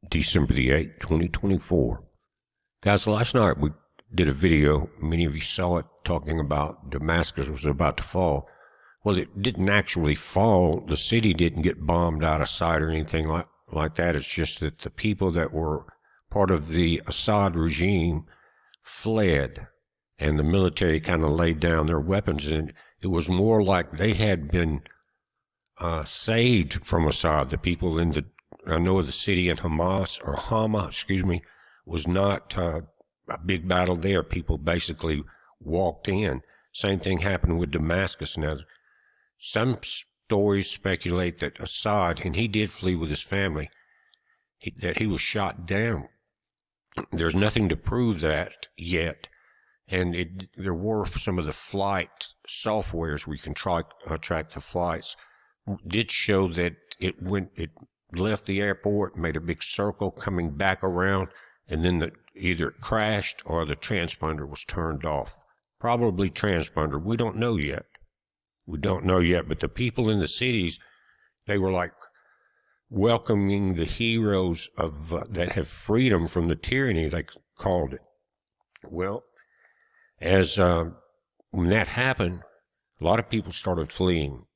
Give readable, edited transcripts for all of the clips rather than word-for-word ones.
December the 8th, 2024. Guys, last night we did a video, many of you saw it, talking about Damascus was about to fall. Well, it didn't actually fall. The city didn't get bombed out of sight or anything like that. It's just that the people that were part of the Assad regime fled, and the military kind of laid down their weapons, and it was more like they had been saved from Assad. The people in I know of the city in Hama, was not a big battle there. People basically walked in. Same thing happened with Damascus. Now, some stories speculate that Assad, and he did flee with his family, that he was shot down. There's nothing to prove that yet. And there were some of the flight softwares where you can track the flights did show that it left the airport, made a big circle coming back around, and then either it crashed or the transponder was turned off. Probably transponder. We don't know yet. But the people in the cities, they were like welcoming the heroes of that have freedom from the tyranny, they called it. Well, as when that happened, a lot of people started fleeing.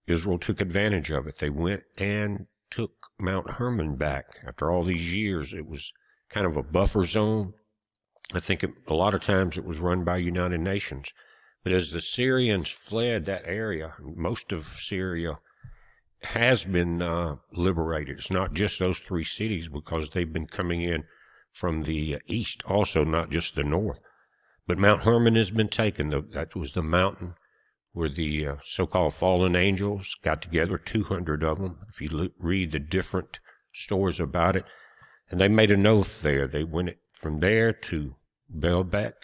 Israel took advantage of it. They went and took Mount Hermon back. After all these years, it was kind of a buffer zone. I think a lot of times it was run by United Nations. But as the Syrians fled that area, most of Syria has been liberated. It's not just those three cities, because they've been coming in from the east also, not just the north. But Mount Hermon has been taken. That was the mountain where the so-called fallen angels got together, 200 of them, if you read the different stories about it. And they made an oath there. They went from there to Baalbek,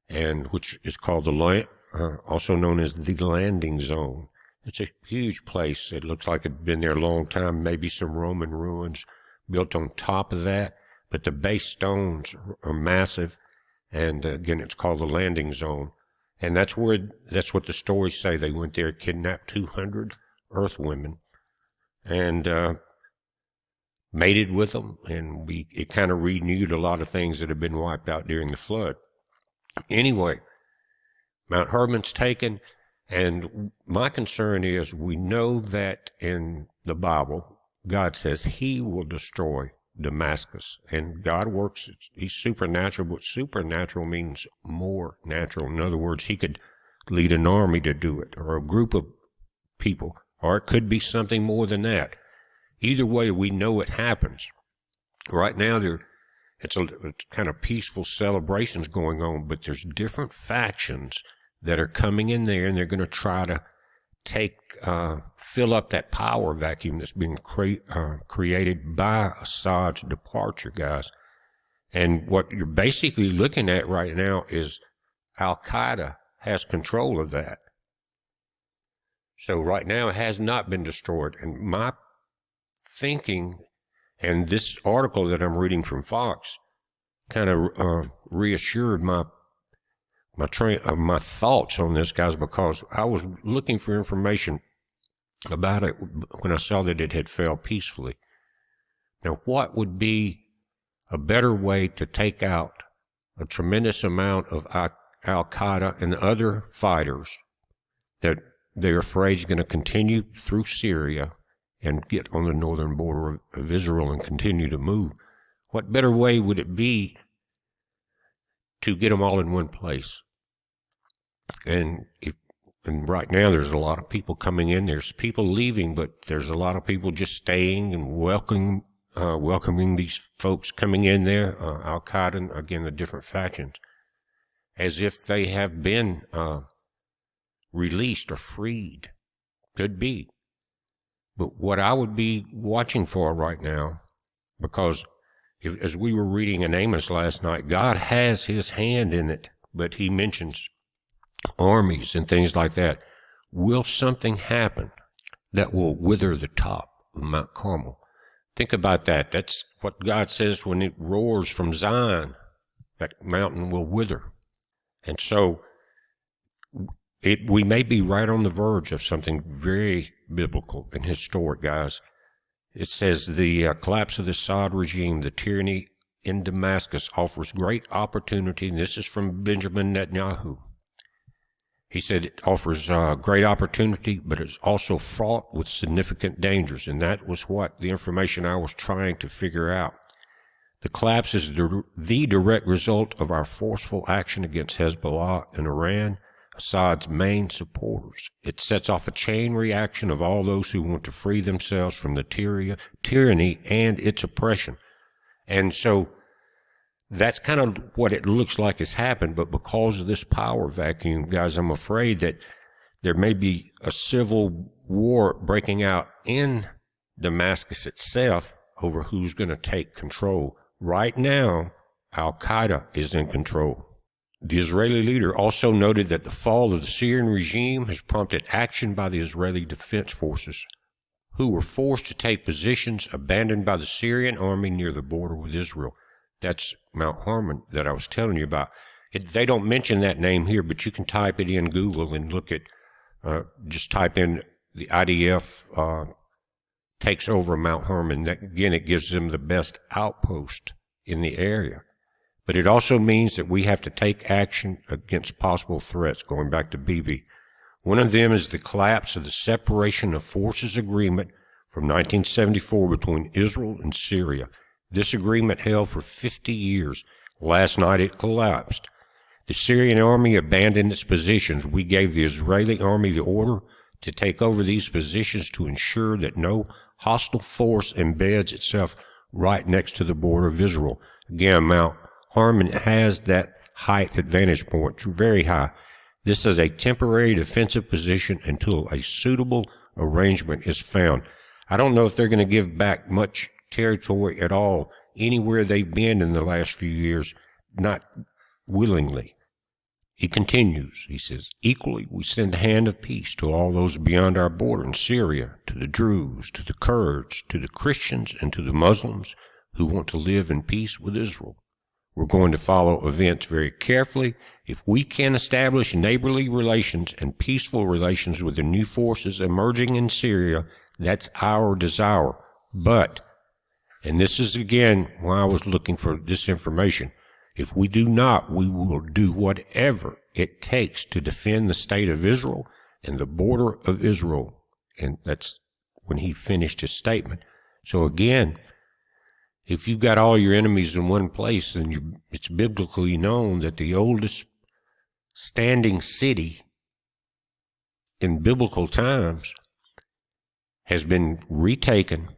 and which is called also known as the landing zone. It's a huge place. It looks like it had been there a long time, maybe some Roman ruins built on top of that. But the base stones are massive, and again, it's called the landing zone. And that's what the stories say. They went there, kidnapped 200 earth women, and mated with them, and it kind of renewed a lot of things that had been wiped out during the flood. Anyway, Mount Hermon's taken, and my concern is we know that in the Bible, God says he will destroy Damascus, and God works, he's supernatural, but supernatural means more natural. In other words, he could lead an army to do it, or a group of people, or it could be something more than that. Either way, we know it happens. Right now, it's kind of peaceful celebrations going on, but there's different factions that are coming in there, and they're going to try to fill up that power vacuum that's being created by Assad's departure, guys. And what you're basically looking at right now is Al-Qaeda has control of that. So right now it has not been destroyed. And my thinking, and this article that I'm reading from Fox kind of reassured my thoughts on this, guys, because I was looking for information about it when I saw that it had failed peacefully. Now, what would be a better way to take out a tremendous amount of Al-Qaeda and other fighters that they're afraid is going to continue through Syria and get on the northern border of Israel and continue to move? What better way would it be to get them all in one place? And right now there's a lot of people coming in. There's people leaving, but there's a lot of people just staying and welcoming these folks coming in there, Al-Qaeda, and again, the different factions, as if they have been released or freed. Could be. But what I would be watching for right now, because as we were reading in Amos last night, God has his hand in it, but he mentions armies and things like that. Will something happen that will wither the top of Mount Carmel? Think about that. That's what God says when it roars from Zion, that mountain will wither. And so we may be right on the verge of something very biblical and historic, guys. It says the collapse of the Assad regime, the tyranny in Damascus, offers great opportunity. And this is from Benjamin Netanyahu. He said it offers great opportunity, but it's also fraught with significant dangers. And that was what the information I was trying to figure out. The collapse is the direct result of our forceful action against Hezbollah and Iran, Assad's main supporters. It sets off a chain reaction of all those who want to free themselves from the tyranny and its oppression. And so that's kind of what it looks like has happened, but because of this power vacuum, guys, I'm afraid that there may be a civil war breaking out in Damascus itself over who's going to take control. Right now, Al-Qaeda is in control. The Israeli leader also noted that the fall of the Syrian regime has prompted action by the Israeli Defense Forces, who were forced to take positions abandoned by the Syrian army near the border with Israel. That's Mount Hermon that I was telling you about. They don't mention that name here, but you can type it in Google and look at, just type in the IDF takes over Mount Hermon. That, again, it gives them the best outpost in the area. But it also means that we have to take action against possible threats, going back to Bibi. One of them is the collapse of the Separation of Forces Agreement from 1974 between Israel and Syria. This agreement held for 50 years. Last night it collapsed. The Syrian army abandoned its positions. We gave the Israeli army the order to take over these positions to ensure that no hostile force embeds itself right next to the border of Israel. Again, Mount Hermon has that height advantage point, very high. This is a temporary defensive position until a suitable arrangement is found. I don't know if they're going to give back much territory at all anywhere they've been in the last few years, not willingly. He continues, he says, equally we send a hand of peace to all those beyond our border in Syria, to the Druze, to the Kurds, to the Christians, and to the Muslims who want to live in peace with Israel. We're going to follow events very carefully. If we can establish neighborly relations and peaceful relations with the new forces emerging in Syria, that's our desire. But, and this is again why I was looking for this information, if we do not, we will do whatever it takes to defend the state of Israel and the border of Israel. And that's when he finished his statement. So again, if you've got all your enemies in one place, then it's biblically known that the oldest standing city in biblical times has been retaken.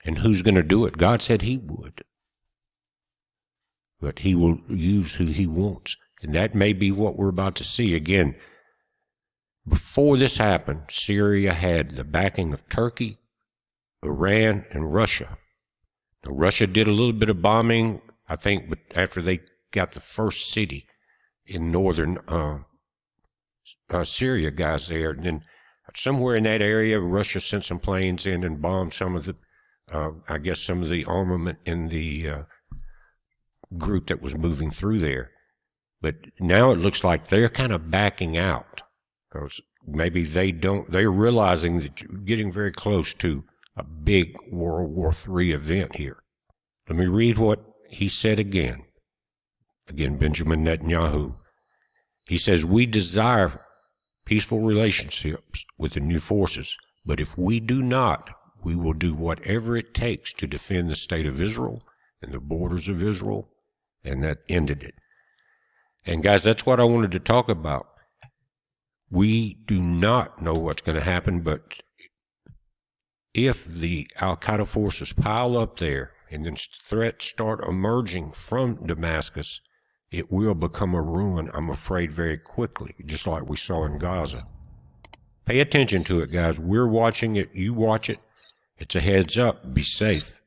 And who's going to do it? God said he would. But he will use who he wants. And that may be what we're about to see. Again, before this happened, Syria had the backing of Turkey, Iran, and Russia. Now, Russia did a little bit of bombing, I think, but after they got the first city in northern Syria, guys, there. And then somewhere in that area, Russia sent some planes in and bombed some of the, I guess, some of the armament in the group that was moving through there. But now it looks like they're kind of backing out because maybe they're realizing that you're getting very close to a big World War III event here. Let me read what he said again. Again, Benjamin Netanyahu. He says, we desire peaceful relationships with the new forces, but if we do not, we will do whatever it takes to defend the state of Israel and the borders of Israel. And that ended it. And guys, that's what I wanted to talk about. We do not know what's going to happen, but if the Al-Qaeda forces pile up there and then threats start emerging from Damascus, it will become a ruin, I'm afraid, very quickly, just like we saw in Gaza. Pay attention to it, guys. We're watching it. You watch it. It's a heads up. Be safe.